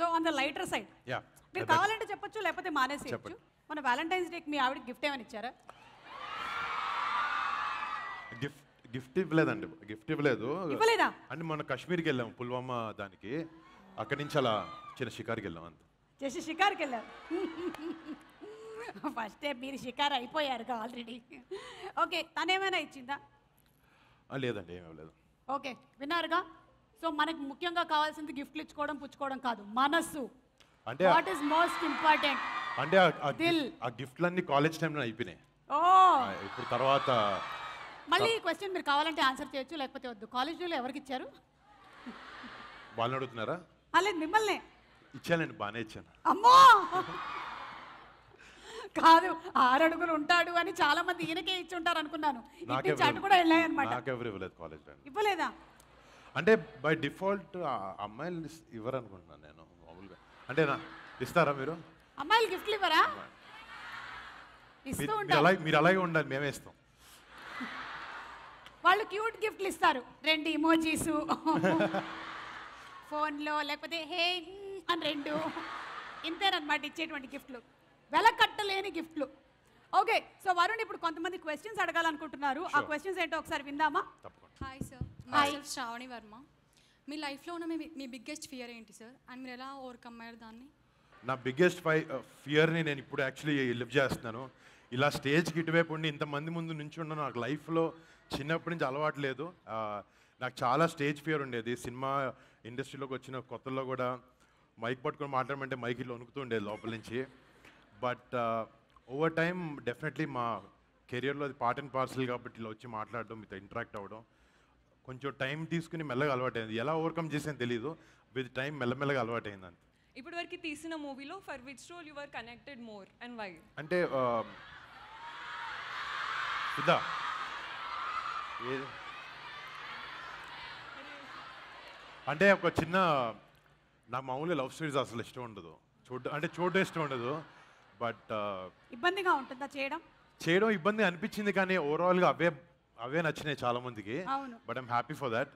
So on the lighter side yeah మీరు కావాలంటే చెప్పొచ్చు లేకపోతే మానేసేయచ్చు. మన వ్యాలంటైన్స్ డేకి మీ ఆవిడకి గిఫ్ట్ ఏమని ఇచ్చారా? గిఫ్ట్ ఇవ్వలేదండి, గిఫ్ట్ ఇవ్వలేదు. ఇవ్వలేదా? అంటే మొన్న కాశ్మీర్కి వెళ్ళాం, పుల్వామా దానికి. అక్కడి నుంచి అలా చిన్న షికార్కి వెళ్ళాం అంతే. చేసి షికార్కి వెళ్ళారు. ఫస్టే మీరు షికార్ అయిపోయారుగా ఆల్రెడీ. ఓకే, తనేమైనా ఇచ్చిందా? లేదండి, ఏమీ ఇవ్వలేదు. ఓకే, విన్నారుగా. సో మనకి ముఖ్యంగా కావాల్సింది గిఫ్ట్లు ఇచ్చుకోవడం పుచ్చుకోవడం కాదు, మనస్సు. అంటే వాట్ ఈస్ మోస్ట్ ఇంపార్టెంట్? అంటే ఆ గిఫ్ట్లన్నీ కాలేజ్ టైంలో అయిపోయినాయి. ఓ ఇప్పుడు తర్వాత మళ్ళీ ఈ క్వశ్చన్ మీరు కావాలంటే ఆన్సర్ చేయొచ్చు లేకపోతే వద్దు. కాలేజీలో ఎవరికి ఇచ్చారు? వాళ్ళని అడుగుతున్నారా? లేదు మిమ్మల్ని. ఇచ్చానండి, బాగానే ఇచ్చాను. అమ్మో కాదు, 6 అడుగులు ఉంటాడు అని చాలా మంది ఈయనకే ఇచ్చి ఉంటారు అనుకున్నాను. అటు కూడా వెళ్ళాయన్నమాట. నాకెవరు ఇవ్వలేదు కాలేజ్ టైం. ఇవ్వలేదా? అంటే బై డిఫాల్ట్ అమ్మాయిలు ఇవ్వరు అనుకుంటున్నాను నేను మామూలుగా. అంటే ఇస్తారా మీరు? అమ్మాయిలు గిఫ్ట్లు ఇవ్వరా? ఇస్తూ ఉంటారు. మీరు అలాగే ఉండాలి, మేమే ఇస్తాం. వాళ్ళు క్యూట్ గిఫ్ట్లు ఇస్తారు, 2 ఇమోజీస్ ఫోన్లో, లేకపోతే హే అని 2, ఇంతేనమాట ఇచ్చేటువంటి గిఫ్ట్లు, వెలకట్టలేని గిఫ్ట్లు. ఓకే, సో వరుణ్ ఇప్పుడు కొంతమంది క్వశ్చన్స్ అడగాలనుకుంటున్నారు. ఆ క్వశ్చన్స్ ఏంటో ఒకసారి విందామా? హాయ్ సార్, మై సెల్ఫ్ శ్రావణి వర్మ. మీ లైఫ్లో ఉన్న మీ బిగ్గెస్ట్ ఫియర్ ఏంటి సార్, అండ్ మీరు ఎలా ఓవర్కమ్ అయ్యారు దాన్ని? నా బిగ్గెస్ట్ ఫియర్ని నేను ఇప్పుడు యాక్చువల్లీ లివ్ చేస్తున్నాను. ఇలా స్టేజ్కి ఇటువైపు ఉండి ఇంతమంది ముందు నుంచి ఉన్న నాకు లైఫ్లో చిన్నప్పటి నుంచి అలవాటు లేదు. నాకు చాలా స్టేజ్ ఫియర్ ఉండేది. సినిమా ఇండస్ట్రీలోకి వచ్చిన కొత్తలో కూడా మైక్ పట్టుకొని మాట్లాడమంటే మైక్ ఇట్లా వణుకుతూ ఉండేది లోపల నుంచి. బట్ ఓవర్ టైమ్ డెఫినెట్లీ మా కెరియర్లో అది పార్ట్ అండ్ పార్సల్ కాబట్టి ఇలా వచ్చి మాట్లాడడం, మీతో ఇంటరాక్ట్ అవ్వడం కొంచెం టైం తీసుకుని మెల్లగా అలవాటైంది. ఎలా ఓవర్కమ్ చేసాను తెలీదు, విత్ టైం మెల్లమెల్లగా అలవాటైంది అంతే. ఇప్పటి వరకు తీసిన మూవీలో for which role you were connected more and why? అంటే ఇదా అంటే ఒక చిన్న, నాకు మామూలుగా లవ్ స్టోరీస్ అసలు ఇష్టం ఉండదు, చూడడం ఇష్టం ఉండదు. బట్ ఇబ్బందిగా ఉంటుందా చేయడం ఇబ్బంది అనిపించింది, కానీ ఓవరాల్గా అవే నచ్చినాయి చాలా మందికి. But I'm happy for that.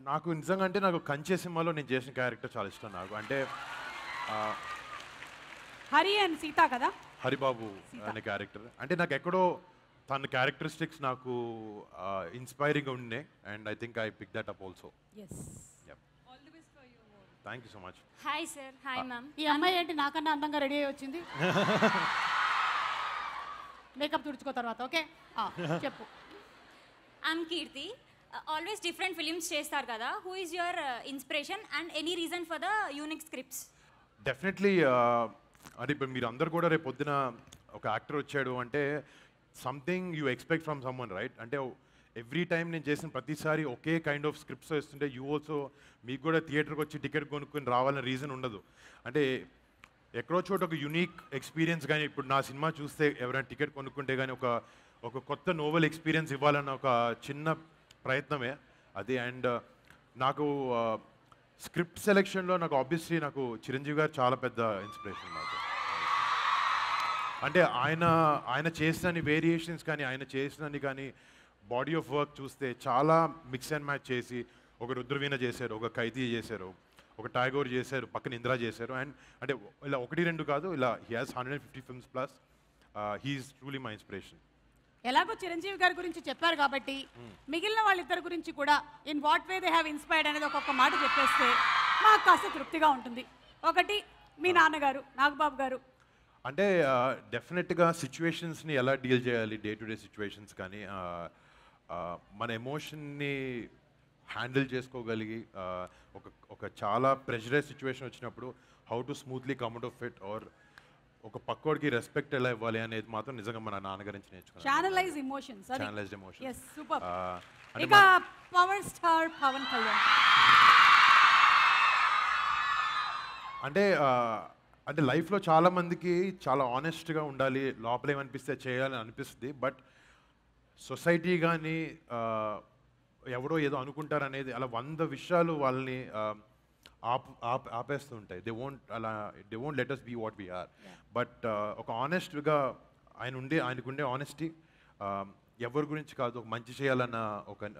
నాకు నిజంగా అంటే నాకు కంచె సినిమాలో నేను చేసిన క్యారెక్టర్ చాలా ఇష్టం నాకు. అంటే హరి అండ్ సీత కదా, హరిబాబు అనే క్యారెక్టర్. అంటే నాకు ఎక్కడో తన క్యారెక్టరిస్టిక్స్ నాకు ఇన్స్పైరింగ్గా ఉన్నాయి. And I think I pick that up also. Thank you so much. Hi sir. Hi ma'am. ఈ అమ్మాయి ఏంటి నాకన్నా అందంగా రెడీ అయ్యి వచ్చింది? మేకప్ తుడుచుకో తర్వాత. ఓకే చెప్పు. I'm Keerthi. Always different films చేస్తారు కదా, who is your inspiration and any reason for the unique scripts? Definitely అది ఇప్పుడు మీరు అందరు కూడా రేపు పొద్దున ఒక యాక్టర్ వచ్చాడు అంటే something you expect from someone, right? అంటే ఎవ్రీ టైం నేను చేసిన ప్రతిసారి ఒకే కైండ్ ఆఫ్ స్క్రిప్ట్స్ వేస్తుంటే యూ ఆల్సో మీకు కూడా థియేటర్కి వచ్చి టికెట్ కొనుక్కొని రావాలనే రీజన్ ఉండదు. అంటే ఎక్కడో చోట ఒక యునీక్ ఎక్స్పీరియన్స్, కానీ ఇప్పుడు నా సినిమా చూస్తే ఎవరైనా టికెట్ కొనుక్కుంటే కానీ ఒక కొత్త నోవెల్ ఎక్స్పీరియన్స్ ఇవ్వాలన్న ఒక చిన్న ప్రయత్నమే అది. అండ్ నాకు స్క్రిప్ట్ సెలెక్షన్లో నాకు ఆబ్వియస్లీ నాకు చిరంజీవి గారు చాలా పెద్ద ఇన్స్పిరేషన్ నాకు. అంటే ఆయన చేసిన వేరియేషన్స్ కానీ ఆయన చేసినని కానీ బాడీ ఆఫ్ వర్క్ చూస్తే చాలా మిక్స్ అండ్ మ్యాచ్ చేసి ఒక రుద్రవీణ చేశారు, ఒక ఖైదీ చేశారు, ఒక టాగోర్ చేశారు, పక్కన ఇందిరా చేశారు. అండ్ అంటే ఇలా 1-2 కాదు, ఇలా he has 150 films plus. He's truly my inspiration. ఎలాగో చిరంజీవి గారి గురించి చెప్పారు కాబట్టి మిగిలిన వాళ్ళిద్దరి గురించి కూడా in what way they have inspired అనేది ఒక్కొక్క మాట చెప్పేస్తే మాకు కాస్త తృప్తిగా ఉంటుంది. ఒకటి మీ నాన్నగారు నాగబాబు గారు. అంటే డెఫినెట్గా సిచ్యువేషన్స్ని ఎలా డీల్ చేయాలి, డే టు డే సిచ్యువేషన్స్ కానీ మన ఎమోషన్ని హ్యాండిల్ చేసుకోగలిగి ఒక చాలా ప్రెషరైజ్ సిచ్యువేషన్ వచ్చినప్పుడు how to smoothly come out of it, or ఒక పక్కోడికి రెస్పెక్ట్ ఎలా ఇవ్వాలి అనేది మాత్రం నిజంగా మన నాన్నగారి నుంచి నేర్చుకున్నాను. Channelize emotions. Channelized emotions. yes super. ఇక పవర్ స్టార్ పవన్ కళ్యాణ్ అంటే లైఫ్లో చాలా మందికి చాలా ఆనెస్ట్గా ఉండాలి, లోపల ఏమనిపిస్తే చేయాలని అనిపిస్తుంది. బట్ సొసైటీ కానీ ఎవడో ఏదో అనుకుంటారు అనేది అలా 100 విషయాలు వాళ్ళని ఆపేస్తూ ఉంటాయి. They won't let us be what we are. But ఒక ఆనెస్ట్గా ఆయనకుండే ఆనెస్టీ ఎవరి గురించి కాదు, ఒక మంచి చేయాలన్న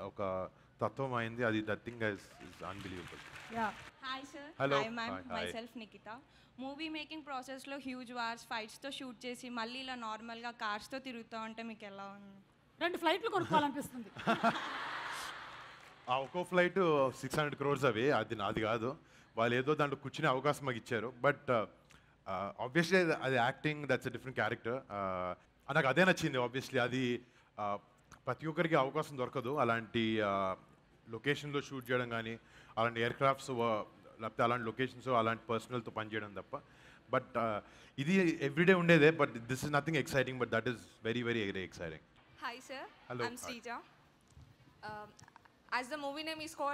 ఒక తత్వం అయింది అది that thing is unbelievable. Ya hi sir. Hello. Hi ma'am. Hi, hi. Myself Nikhita. Movie making ప్రాసెస్లో హ్యూజ్ వార్స్ ఫైట్స్తో షూట్ చేసి మళ్ళీ ఇలా నార్మల్గా కార్స్తో తిరుగుతూ ఉంటే మీకు ఎలా ఉంది? 2 ఫ్లైట్లు కొనుక్కోవాలనిపిస్తుంది. ఆ ఒక్కో ఫ్లైట్ 600 crores అవి, అది నాది కాదు. వాళ్ళు ఏదో దాంట్లో కూర్చునే అవకాశం మాకు ఇచ్చారు. బట్ ఆబ్వియస్లీ అది acting, that's a different character. నాకు అదే నచ్చింది. ఆబ్వియస్లీ అది ప్రతి ఒక్కరికి అవకాశం దొరకదు అలాంటి లొకేషన్లో షూట్ చేయడం కానీ, అలాంటి ఎయిర్ క్రాఫ్ట్స్ లేకపోతే అలాంటి లొకేషన్స్ అలాంటి పర్సనల్తో పనిచేయడం తప్ప. బట్ ఇది ఎవ్రీడే ఉండేదే. But this is nothing exciting, but that is very very very exciting. Hi sir, Hello. I'm Srija. As the movie name is called